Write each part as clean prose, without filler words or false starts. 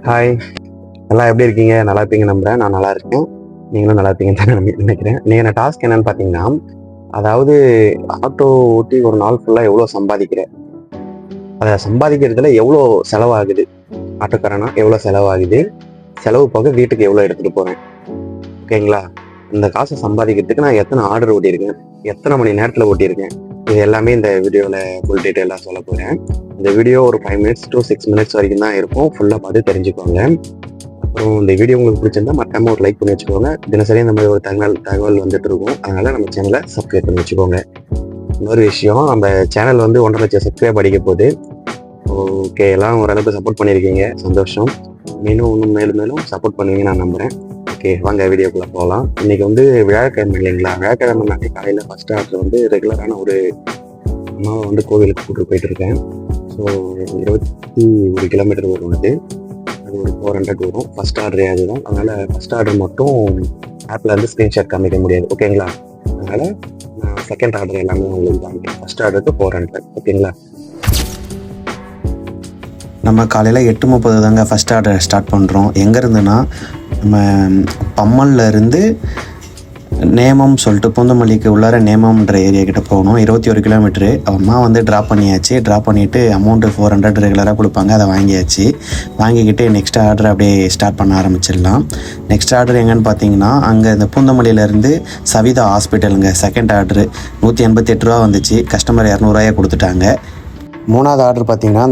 Hi, நல்லா எப்படி இருக்கீங்க? நல்லா இருப்பீங்க நம்புறேன். நான் நல்லா இருக்கேன். நீங்களும் நல்லா இருப்பீங்கன்னு தான் நினைக்கிறேன். இன்னைக்கு என்ன டாஸ்க் என்னன்னு பார்த்தீங்கன்னா, அதாவது ஆட்டோ ஓட்டி ஒரு நாள் ஃபுல்லா எவ்வளோ சம்பாதிக்கிறேன்? அத சம்பாதிக்கிறதுல எவ்வளோ செலவாகுது? ஆட்டோக்காரனா எவ்வளோ செலவாகுது? செலவு போக வீட்டுக்கு எவ்வளோ எடுத்துட்டு போறேன்? ஓகேங்களா? இந்த காசை சம்பாதிக்கிறதுக்கு நான் எத்தனை ஆர்டர் ஓட்டியிருக்கேன்? எத்தனை மணி நேரத்தில் ஓட்டியிருக்கேன்? இது எல்லாமே இந்த வீடியோவில் ஃபுல் டீட்டெயிலாக சொல்ல போகிறேன். இந்த வீடியோ ஒரு 5 மினிட்ஸ் to 6 மினிட்ஸ் வரைக்கும் தான் இருக்கும். ஃபுல்லாக பார்த்து தெரிஞ்சுக்கோங்க. அப்புறம் இந்த வீடியோ உங்களுக்கு பிடிச்சிருந்தா மறக்காம ஒரு லைக் பண்ணி வச்சுக்கோங்க. தினசரி இந்த மாதிரி ஒரு தகவல் வந்துட்டு இருக்கும். அதனால நம்ம சேனலை சப்ஸ்கிரைப் பண்ணி வச்சுக்கோங்க. இன்னொரு விஷயம், நம்ம சேனல் வந்து 1.5 லட்சம் சப்ஸ்கிரைப் அடிக்க போகுது. ஓகே, எல்லாம் ஓரளவுக்கு சப்போர்ட் பண்ணியிருக்கீங்க, சந்தோஷம். இன்னும் மேலும் சப்போர்ட் பண்ணுவீங்க நான் நம்புறேன். ஓகே, வாங்க வீடியோக்குள்ள போகலாம். இன்னைக்கு வந்து வியாழக்கிழமை இல்லைங்களா? வியாழக்கிழமை நாளைக்கு காலையில் ஃபர்ஸ்ட் ஆர்டர் வந்து ரெகுலரான ஒரு அம்மாவை வந்து கோவிலுக்கு கூப்பிட்டு போயிட்டு இருக்கேன். ஸோ 21 கிலோமீட்டர் வரும். அது ஒரு 400 வரும். ஃபர்ஸ்ட் ஆர்டரே அதுதான். அதனால ஃபர்ஸ்ட் ஆர்டர் மட்டும் ஆப்பில் வந்து ஸ்க்ரீன்ஷாட் காமிக்க முடியாது. ஓகேங்களா? அதனால நான் செகண்ட் ஆர்டர் எல்லாமே உங்களுக்கு காமிக்கிறேன். ஃபர்ஸ்ட் ஆர்டருக்கு 400. ஓகேங்களா? நம்ம காலையில் 8:30 தாங்க ஃபஸ்ட் ஆர்டர் ஸ்டார்ட் பண்ணுறோம். எங்கேருந்துன்னா நம்ம பம்மல்ல இருந்து நேமம் சொல்லிட்டு பூந்தமல்லிக்கு உள்ளார நேமம்ன்ற ஏரியா கிட்ட போகணும். 21 கிலோமீட்டரு. அம்மா வந்து ட்ராப் பண்ணியாச்சு. ட்ராப் பண்ணிவிட்டு அமௌண்ட்டு 400 ரெகுலராக கொடுப்பாங்க. அதை வாங்கியாச்சு. வாங்கிக்கிட்டு நெக்ஸ்ட் ஆர்டர் அப்படியே ஸ்டார்ட் பண்ண ஆரம்பிச்சிடலாம். நெக்ஸ்ட் ஆர்டர் எங்கன்னு பார்த்தீங்கன்னா, அங்கே இந்த பூந்தமல்லியிலேருந்து சவிதா ஹாஸ்பிட்டலுங்க. செகண்ட் ஆர்டரு 188 ரூபா வந்துச்சு. கஸ்டமர் 200 ரூபாயை கொடுத்துட்டாங்க. மூணாவது ஆர்டர் பார்த்திங்கன்னா,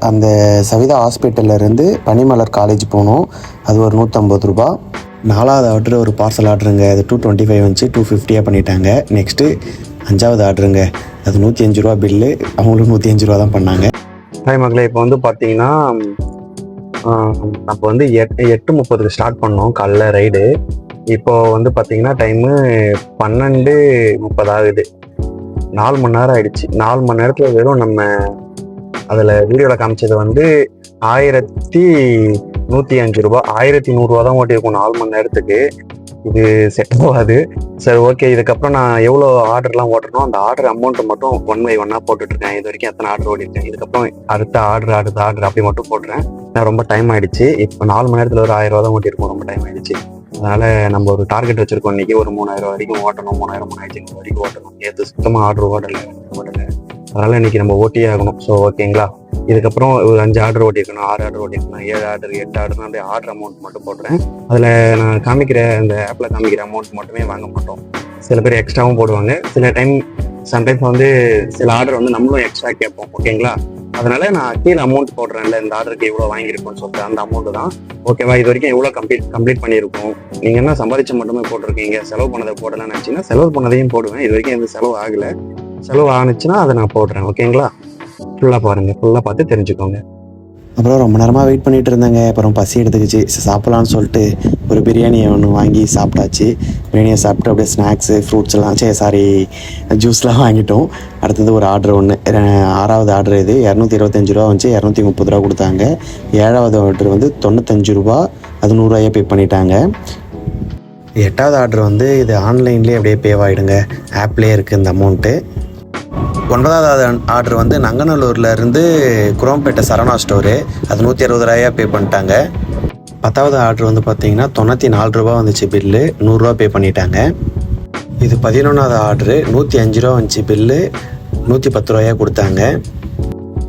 அந்த சவிதா ஹாஸ்பிட்டல்லேருந்து பனிமலர் காலேஜ் போகணும். அது ஒரு 150 ரூபா. நாலாவது ஆர்டர் ஒரு பார்சல் ஆர்டருங்க. அது 225 வந்துச்சு. 250 பண்ணிட்டாங்க. நெக்ஸ்ட்டு 5வது ஆர்டருங்க. அது 105 ரூபா பில்லு. அவங்களும் 105 ரூபா தான் பண்ணாங்க. ஹாய் மகளே, இப்போ வந்து பார்த்தீங்கன்னா அப்போ வந்து 8:30க்கு ஸ்டார்ட் பண்ணோம் காலைல ரைடு. இப்போ வந்து பார்த்தீங்கன்னா டைமு 12:30 ஆகுது. 4 மணி நேரம் ஆயிடுச்சு. 4 மணி நேரத்தில் வெறும் நம்ம அதில் வீடியோவில் காமிச்சது வந்து 1105 ரூபா, 1100 ரூபா தான் ஓட்டியிருக்கோம் 4 மணி நேரத்துக்கு. இது செட் ஆகாது. சரி, ஓகே, இதுக்கப்புறம் நான் எவ்வளோ ஆர்டர்லாம் ஓட்டுறனோ அந்த ஆர்டர் அமௌண்ட்டை மட்டும் 1 by 1 போட்டுட்ருக்கேன். இது வரைக்கும் எத்தனை ஆர்டர் ஓட்டிருக்கேன், இதுக்கப்புறம் அடுத்த ஆர்டர் அப்படி மட்டும் போட்டுறேன். ரொம்ப டைம் ஆயிடுச்சு. இப்போ 4 மணி நேரத்தில் ஒரு 1000 ரூபா தான் ஓட்டியிருக்கோம். ரொம்ப டைம் ஆயிடுச்சு. அதனால நம்ம ஒரு டார்கெட் வச்சிருக்கோம். இன்னைக்கு ஒரு 3000 வரைக்கும் ஓட்டணும். 3500 வரைக்கும் ஓட்டணும். நேற்று சுத்தமாக ஆர்டர் ஓடலை. அதனால இன்னைக்கு நம்ம ஓட்டியே ஆகணும். ஸோ ஓகேங்களா? இதுக்கப்புறம் ஒரு 5 ஆர்டர் ஓட்டியிருக்கணும், 6 ஆர்டர் ஓட்டியிருக்கணும், 7 ஆர்டர், 8 ஆர்டர்னு அப்படியே ஆர்டர் அமௌண்ட் மட்டும் போடுறேன். அதில் நான் காமிக்கிற இந்த ஆப்பில் காமிக்கிற அமௌண்ட் மட்டுமே வாங்க மாட்டோம். சில பேர் எக்ஸ்ட்ராவும் போடுவாங்க. சம்டைம்ஸ் வந்து சில ஆர்டர் வந்து நம்மளும் எக்ஸ்ட்ரா கேட்போம். ஓகேங்களா? அதனால நான் கீழே அமௌண்ட் போடுறேன்ல, இந்த ஆர்டருக்கு இவ்வளோ வாங்கியிருக்கோம்னு சொல்லிட்டு அந்த அமௌண்ட் தான். ஓகேவா? இது வரைக்கும் எவ்வளோ கம்ப்ளீட் பண்ணியிருக்கோம், நீங்கள் என்ன சம்பாதிச்ச மட்டுமே போட்டிருக்கீங்க, செலவு பண்ணதை போடலாம்னு நினச்சிங்கன்னா செலவு பண்ணதையும் போடுவேன். இது வரைக்கும் எந்த செலவு ஆகலை. செலவு ஆனிச்சுன்னா அதை நான் போடுறேன். ஓகேங்களா? ஃபுல்லாக பாருங்கள், ஃபுல்லாக பார்த்து தெரிஞ்சுக்கோங்க. அப்புறம் ரொம்ப நேரமாக வெயிட் பண்ணிகிட்டு இருந்தேங்க. அப்புறம் பசி எடுத்துக்கிச்சு. சாப்பிட்லான்னு சொல்லிட்டு ஒரு பிரியாணியை ஒன்று வாங்கி சாப்பிட்டாச்சு. பிரியாணியை சாப்பிட்டு அப்படியே ஸ்நாக்ஸு, ஃப்ரூட்ஸ்லாம் ஜூஸ்லாம் வாங்கிட்டோம். அடுத்தது ஒரு ஆர்டர் ஒன்று, 6வது ஆர்டர் இது 225 ரூபா வந்துச்சு. 230 ரூபா கொடுத்தாங்க. 7வது ஆர்டர் வந்து 95 ரூபா. அது 100 ரூபாயை பே பண்ணிட்டாங்க. 8வது ஆர்டர் வந்து இது ஆன்லைன்லேயே அப்படியே பேவாயிடுங்க. ஆப்லேயே இருக்குது இந்த அமௌண்ட்டு. 9வது ஆர்டர் வந்து நங்கநல்லூர்லேருந்து குரோம்பேட்டை சரவணா ஸ்டோரு. அது 160 ரூபாயா பே பண்ணிட்டாங்க. 10வது ஆர்டர் வந்து பார்த்திங்கன்னா 94 ரூபா வந்துச்சு பில்லு. 100 ரூபா பே பண்ணிட்டாங்க. இது 11வது ஆர்டரு 105 ரூபா வந்துச்சு பில்லு. 110 ரூபாயா கொடுத்தாங்க.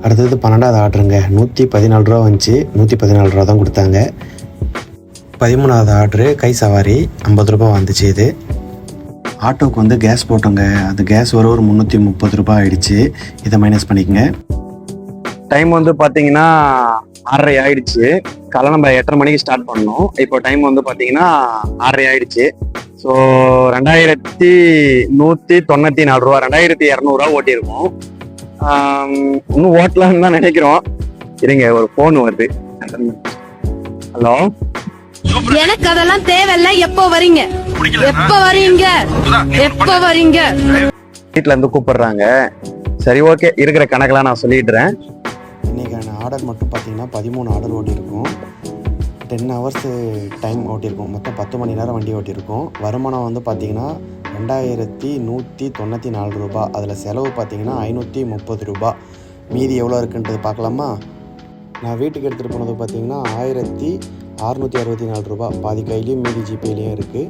அடுத்தது 12வது ஆர்டருங்க. 114 ரூபா வந்துச்சு. 114 ரூபா தான் கொடுத்தாங்க. 13வது ஆர்டரு கை சவாரி 50 ரூபா வந்துச்சு. இது ஆட்டோவுக்கு வந்து கேஸ் போட்டோங்க. அது கேஸ் ஒரு 330 ரூபா ஆயிடுச்சு. இதை மைனஸ் பண்ணிக்கங்க. டைம் வந்து பார்த்தீங்கன்னா 6:30 ஆயிடுச்சு. காலைல நம்ம 8:30 மணிக்கு ஸ்டார்ட் பண்ணோம். இப்போ டைம் வந்து பார்த்தீங்கன்னா 6:30 ஆயிடுச்சு. ஸோ 2194 ரூபா, 2200 ரூபா ஓட்டியிருக்கோம். இன்னும் ஓட்டலான்னு தான் நினைக்கிறோம். இருங்க, ஒரு ஃபோன் வருது. ஹலோ, எனக்கு அதெல்லாம் தேவையில்ல. எப்போ வரீங்க? வீட்டுல இருந்து கூப்பிடுறாங்க. சரி, ஓகே, இருக்கிற கணக்கெல்லாம் நான் சொல்லிடுறேன். இன்றைக்கான ஆர்டர் மட்டும் பார்த்தீங்கன்னா 13 ஆர்டர் ஓட்டியிருக்கோம். 10 ஹவர்ஸ் டைம் ஓட்டியிருக்கோம். மொத்தம் 10 மணி நேரம் வண்டி ஓட்டியிருக்கோம். வருமானம் வந்து பார்த்தீங்கன்னா 2194 ரூபா. அதில் செலவு பார்த்தீங்கன்னா 530 ரூபா. மீதி எவ்வளோ இருக்குன்றது பார்க்கலாமா? நான் வீட்டுக்கு எடுத்துகிட்டு போனது பார்த்தீங்கன்னா 1664 ரூபா. பாதி கையிலையும் மீதி ஜிபேலையும் இருக்குது.